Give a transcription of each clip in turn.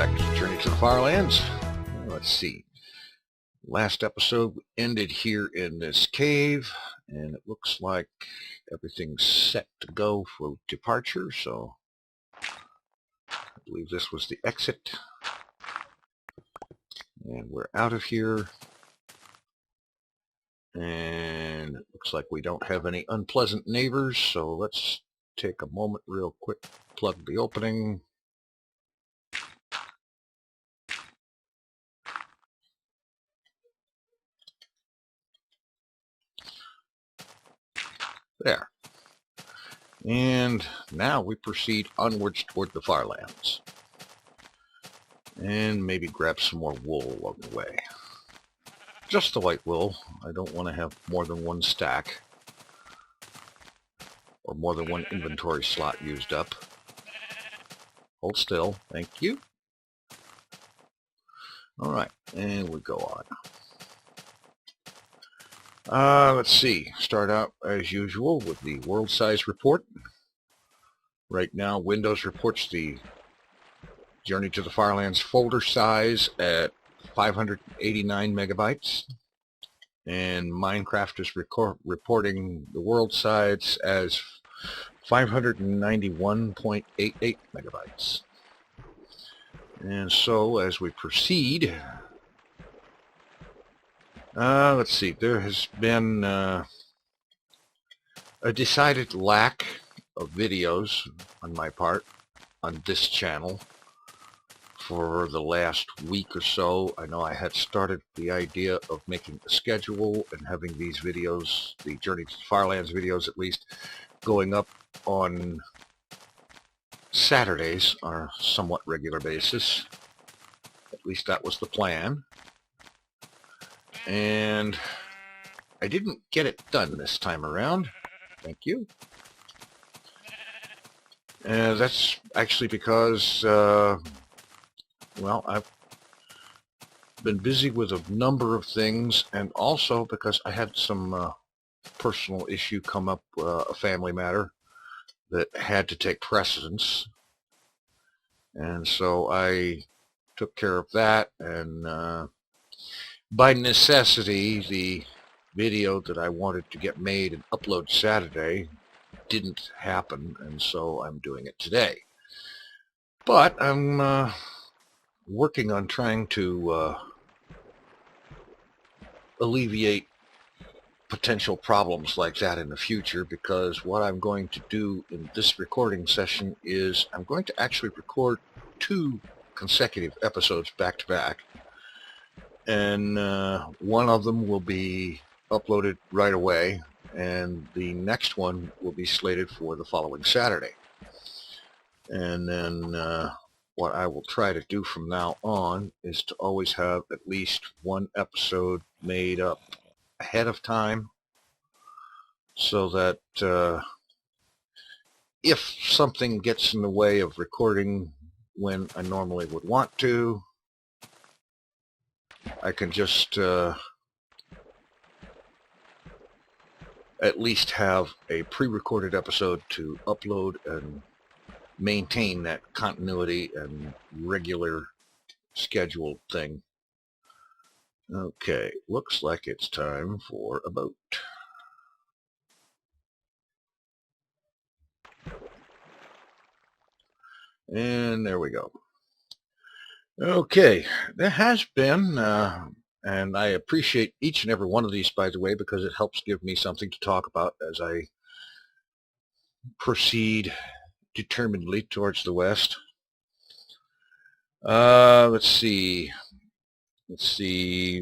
back to Journey to the FarLands. Let's see. Last episode ended here in this cave, and it looks like everything's set to go for departure, so I believe this was the exit. And we're out of here. And it looks like we don't have any unpleasant neighbors, so let's take a moment real quick, plug the opening. There. And now we proceed onwards toward the FarLands. And maybe grab some more wool along the way. Just the white wool. I don't want to have more than one stack. Or more than one inventory slot used up. Hold still. Thank you. Alright, and we go on. Let's see. Start out as usual with the world size report. Right now, Windows reports the Journey to the FarLands folder size at 589 megabytes, and Minecraft is reporting the world size as 591.88 megabytes. And so, as we proceed, let's see, there has been a decided lack of videos on my part on this channel for the last week or so. I know I had started the idea of making a schedule and having these videos, the Journey to the FarLands videos at least, going up on Saturdays on a somewhat regular basis. At least that was the plan. And I didn't get it done this time around. Thank you. That's actually because, well, I've been busy with a number of things, and also because I had some personal issue come up, a family matter that had to take precedence. And so I took care of that, and by necessity, the video that I wanted to get made and upload Saturday didn't happen, and so I'm doing it today. But I'm working on trying to alleviate potential problems like that in the future, because what I'm going to do in this recording session is I'm going to actually record 2 consecutive episodes back to back, and one of them will be uploaded right away, and the next one will be slated for the following Saturday. And then what I will try to do from now on is to always have at least one episode made up ahead of time, so that if something gets in the way of recording when I normally would want to, I can just at least have a pre-recorded episode to upload and maintain that continuity and regular scheduled thing. Okay, looks like it's time for a boat. And there we go. Okay, there has been, and I appreciate each and every one of these, by the way, because it helps give me something to talk about as I proceed determinedly towards the west. Let's see,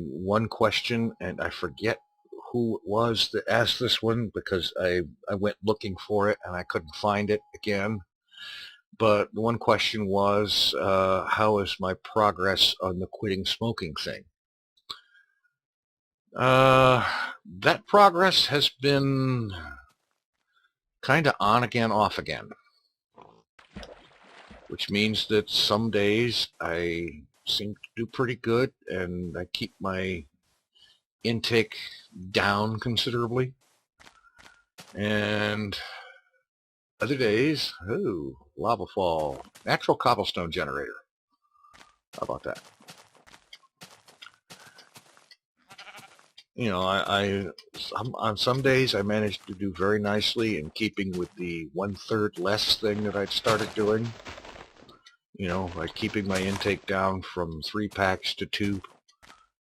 one question, and I forget who it was that asked this one, because I went looking for it and I couldn't find it again. But the one question was, how is my progress on the quitting smoking thing? That progress has been kind of on again, off again. Which means that some days I seem to do pretty good and I keep my intake down considerably. And other days, ooh, lava fall, natural cobblestone generator. How about that? You know, on some days I managed to do very nicely in keeping with the 1/3 less thing that I'd started doing. You know, like keeping my intake down from 3 packs to 2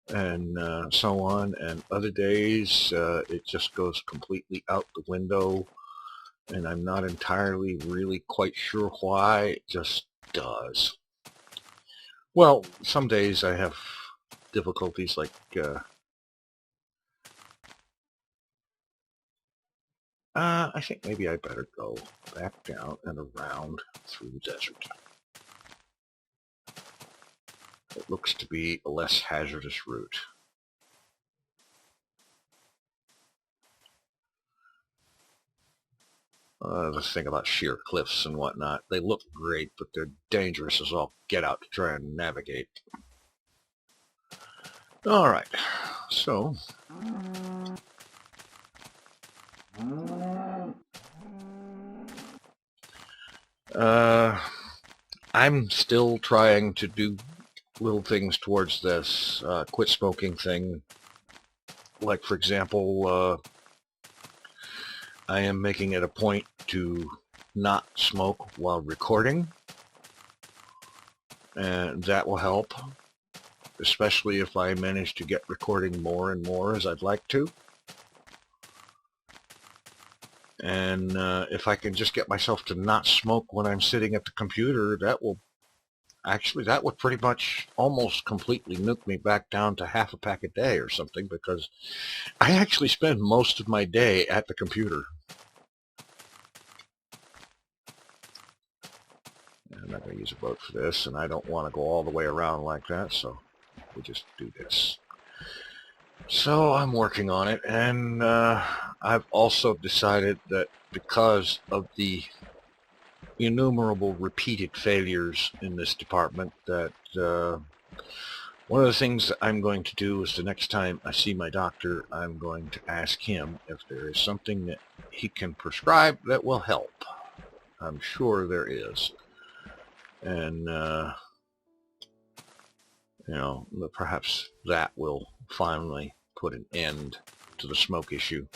and so on. And other days it just goes completely out the window, and I'm not entirely really quite sure why. It just does. Well, some days I have difficulties like I think maybe I better go back down and around through the desert. It looks to be a less hazardous route. The thing about sheer cliffs and whatnot, they look great, but they're dangerous as all get out to try and navigate. All right, so I'm still trying to do little things towards this quit smoking thing. Like, for example, I am making it a point to not smoke while recording, and that will help, especially if I manage to get recording more and more as I'd like to. And if I can just get myself to not smoke when I'm sitting at the computer, that would pretty much almost completely nuke me back down to half a pack a day or something, because I actually spend most of my day at the computer. I'm not going to use a boat for this, and I don't want to go all the way around like that, so we'll just do this. So I'm working on it, and I've also decided that because of the innumerable repeated failures in this department, that one of the things that I'm going to do is the next time I see my doctor, I'm going to ask him if there is something that he can prescribe that will help. I'm sure there is. And, you know, perhaps that will finally put an end to the smoke issue.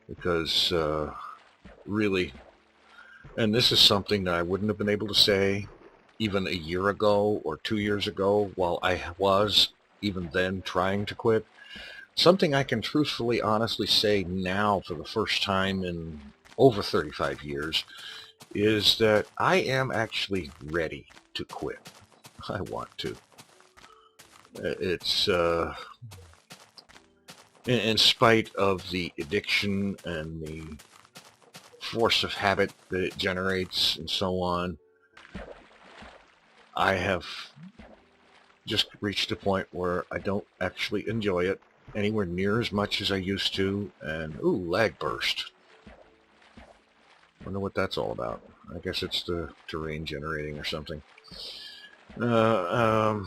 Because, really, and this is something that I wouldn't have been able to say even a year ago or 2 years ago while I was even then trying to quit. Something I can truthfully, honestly say now for the first time in over 35 years is that I am actually ready to quit. I want to. It's, in spite of the addiction and the force of habit that it generates and so on, I have just reached a point where I don't actually enjoy it anywhere near as much as I used to. And ooh, lag burst. Wonder what that's all about. I guess it's the terrain generating or something. Well,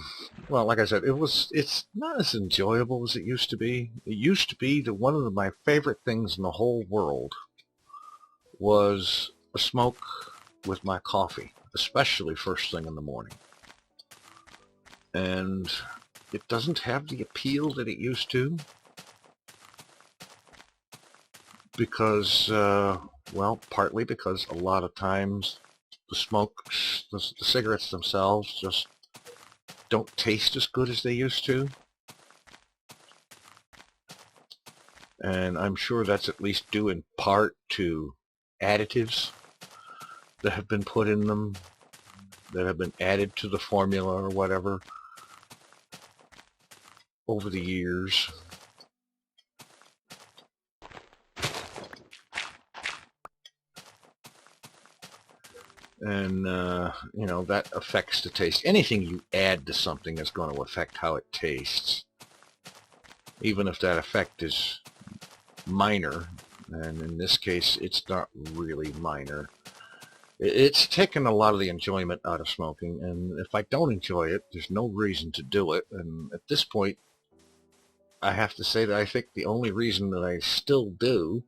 like I said, it's not as enjoyable as it used to be. It used to be that one of my favorite things in the whole world was a smoke with my coffee, especially first thing in the morning. And it doesn't have the appeal that it used to, because, well, partly because a lot of times the cigarettes themselves just don't taste as good as they used to. And I'm sure that's at least due in part to additives that have been put in them, that have been added to the formula or whatever over the years. And, you know, that affects the taste. Anything you add to something is going to affect how it tastes, even if that effect is minor. And in this case, it's not really minor. It's taken a lot of the enjoyment out of smoking, and if I don't enjoy it, there's no reason to do it. And at this point, I have to say that I think the only reason that I still do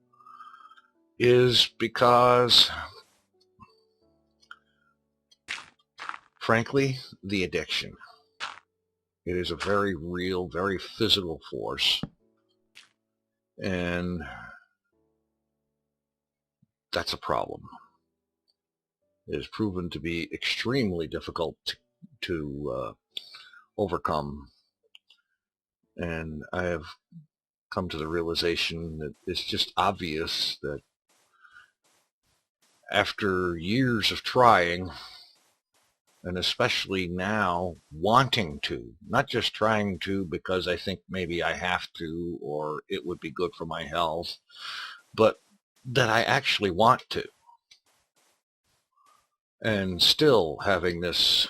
is because frankly, the addiction. It is a very real, very physical force, and that's a problem. It has proven to be extremely difficult to overcome, and I have come to the realization that it's just obvious that after years of trying, and especially now wanting to, not just trying to because I think maybe I have to or it would be good for my health, but that I actually want to, and still having this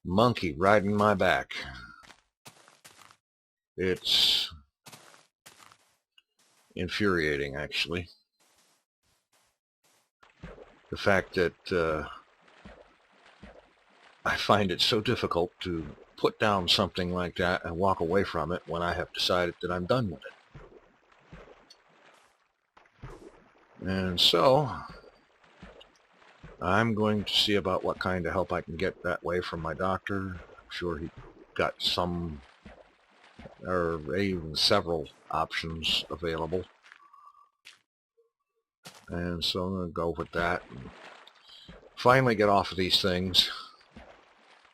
monkey riding my back. It's infuriating, actually. The fact that I find it so difficult to put down something like that and walk away from it when I have decided that I'm done with it. And so I'm going to see about what kind of help I can get that way from my doctor. I'm sure he got some or even several options available. And so I'm going to go with that and finally get off of these things.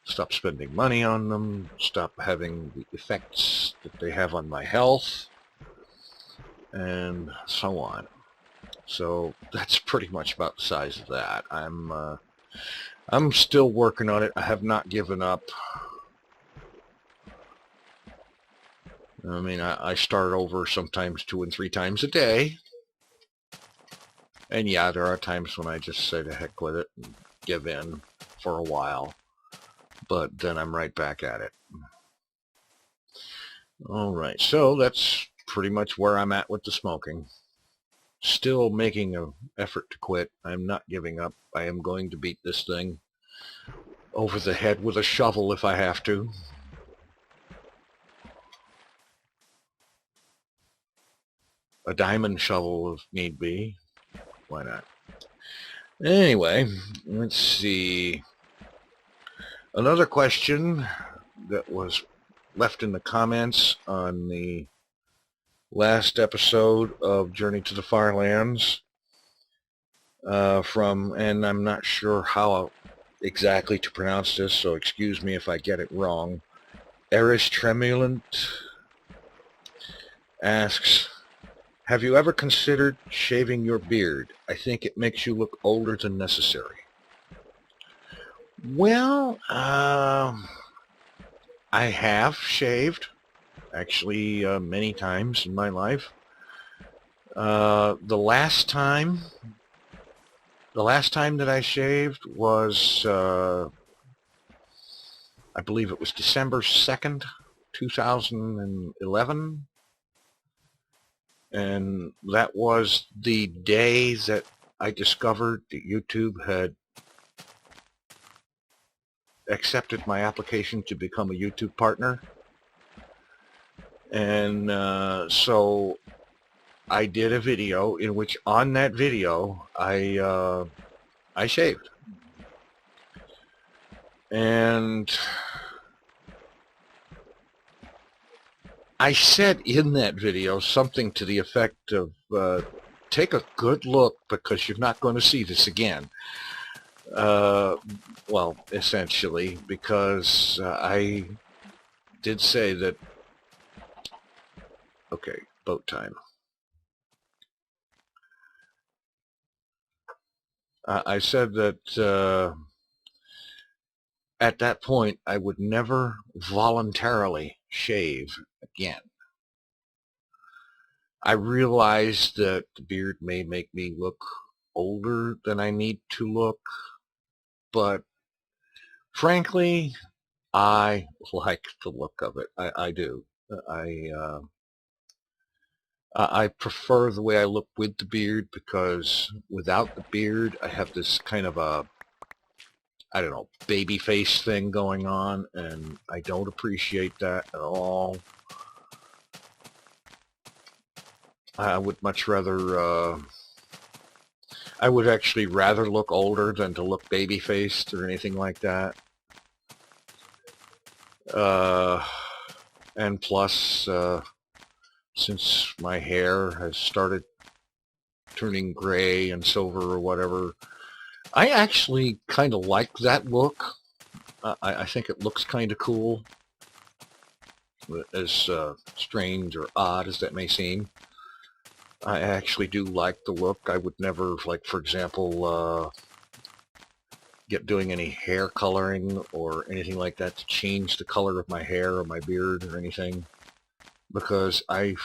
Stop spending money on them, stop having the effects that they have on my health, and so on. So that's pretty much about the size of that. I'm still working on it. I have not given up. I mean, I start over sometimes 2 and 3 times a day. And yeah, there are times when I just say to heck with it and give in for a while. But then I'm right back at it. Alright, so that's pretty much where I'm at with the smoking. Still making an effort to quit. I'm not giving up. I am going to beat this thing over the head with a shovel if I have to. A diamond shovel if need be. Why not? Anyway, let's see. Another question that was left in the comments on the last episode of Journey to the FarLands and I'm not sure how exactly to pronounce this, so excuse me if I get it wrong. Eris Tremulant asks, have you ever considered shaving your beard? I think it makes you look older than necessary. Well, I have shaved, actually, many times in my life. The last time that I shaved was, I believe it was December 2nd, 2011. And that was the day that I discovered that YouTube had accepted my application to become a YouTube partner. And so I did a video in which on that video I shaved. And I said in that video something to the effect of, take a good look because you're not going to see this again. Well, essentially, because I did say that, okay, boat time. I said that at that point I would never voluntarily shave again. I realized that the beard may make me look older than I need to look, but frankly, I like the look of it. I do. I prefer the way I look with the beard because without the beard, I have this kind of a, I don't know, baby face thing going on, and I don't appreciate that at all. I would much rather I would actually rather look older than to look baby-faced or anything like that. And plus, since my hair has started turning gray and silver or whatever, I actually kind of like that look. I think it looks kind of cool, as strange or odd as that may seem. I actually do like the look. I would never, like, for example, get doing any hair coloring or anything like that to change the color of my hair or my beard or anything, because I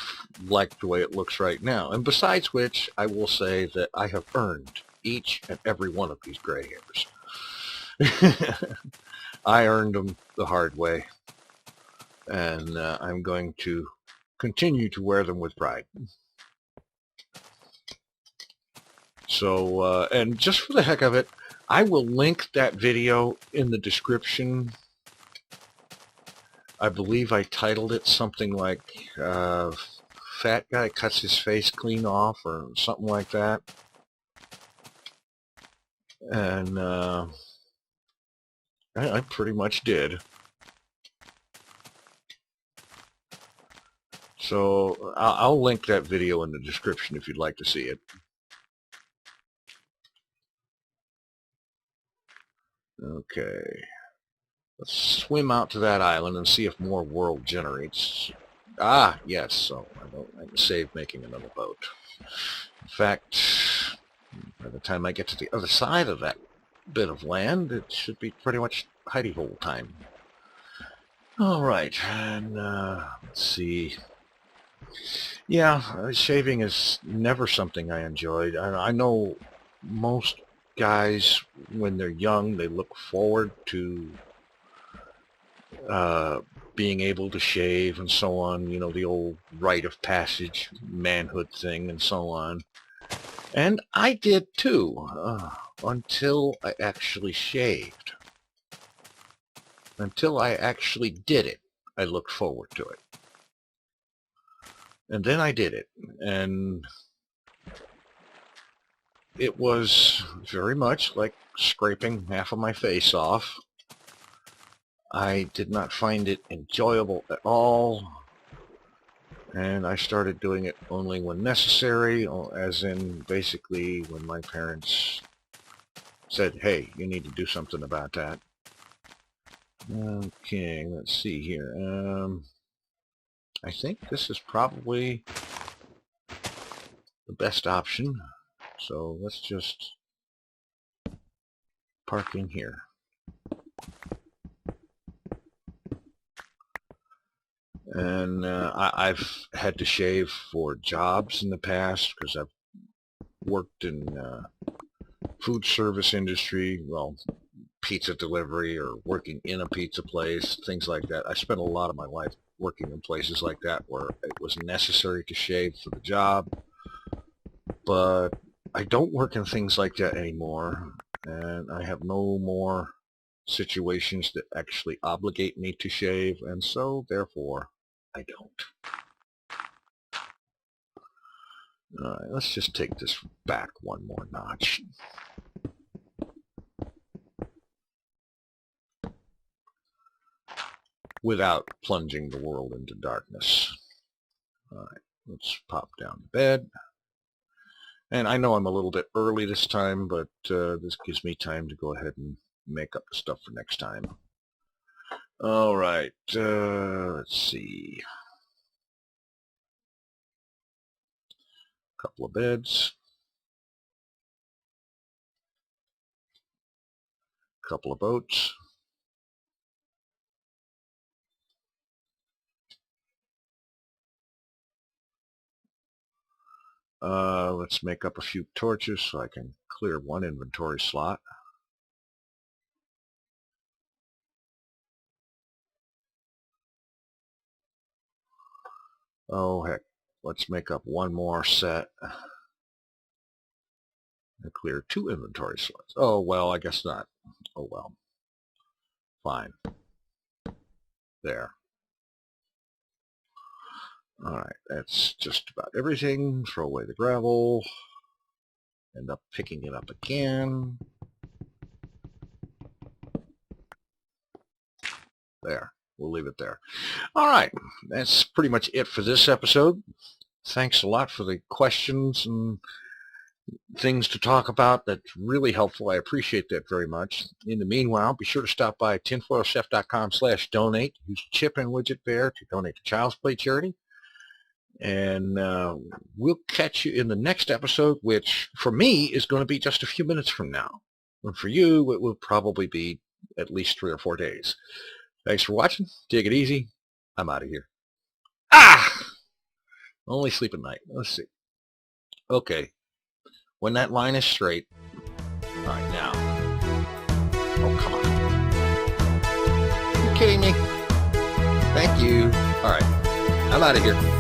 like the way it looks right now. And besides which, I will say that I have earned each and every one of these gray hairs. I earned them the hard way, and I'm going to continue to wear them with pride. So, and just for the heck of it, I will link that video in the description. I believe I titled it something like Fat Guy Cuts His Face Clean Off or something like that. And I pretty much did. So I'll link that video in the description if you'd like to see it. Okay. Let's swim out to that island and see if more world generates. Ah, yes, so I can save making another boat. In fact, by the time I get to the other side of that bit of land, it should be pretty much hidey hole time. Alright, and let's see. Yeah, shaving is never something I enjoyed. I know most guys, when they're young, they look forward to being able to shave and so on, you know, the old rite of passage, manhood thing and so on. And I did too, until I actually shaved. Until I actually did it, I looked forward to it. And then I did it, and it was very much like scraping half of my face off. I did not find it enjoyable at all, and I started doing it only when necessary, as in basically when my parents said, hey, you need to do something about that. Okay, let's see here. I think this is probably the best option, so let's just park in here. And I've had to shave for jobs in the past because I've worked in food service industry, well, pizza delivery or working in a pizza place, things like that. I spent a lot of my life working in places like that where it was necessary to shave for the job, but I don't work in things like that anymore, and I have no more situations that actually obligate me to shave, and so therefore I don't. Alright, let's just take this back one more notch. Without plunging the world into darkness. Alright, let's pop down to bed. And I know I'm a little bit early this time, but this gives me time to go ahead and make up the stuff for next time. Alright, let's see. Couple of beds. Couple of boats. Let's make up a few torches so I can clear one inventory slot. Oh heck, let's make up one more set and clear two inventory slots. Oh well, I guess not. Oh well. Fine. There. Alright, that's just about everything. Throw away the gravel. End up picking it up again. There. We'll leave it there. All right. That's pretty much it for this episode. Thanks a lot for the questions and things to talk about. That's really helpful. I appreciate that very much. In the meanwhile, be sure to stop by tinfoilchef.com/donate. Use the chip and widget there to donate to Child's Play charity. And we'll catch you in the next episode, which for me is going to be just a few minutes from now. And for you, it will probably be at least 3 or 4 days. Thanks for watching. Take it easy. I'm out of here. Only sleep at night. Let's see. Okay. When that line is straight. All right, now. Oh, come on. Are you kidding me? Thank you. All right. I'm out of here.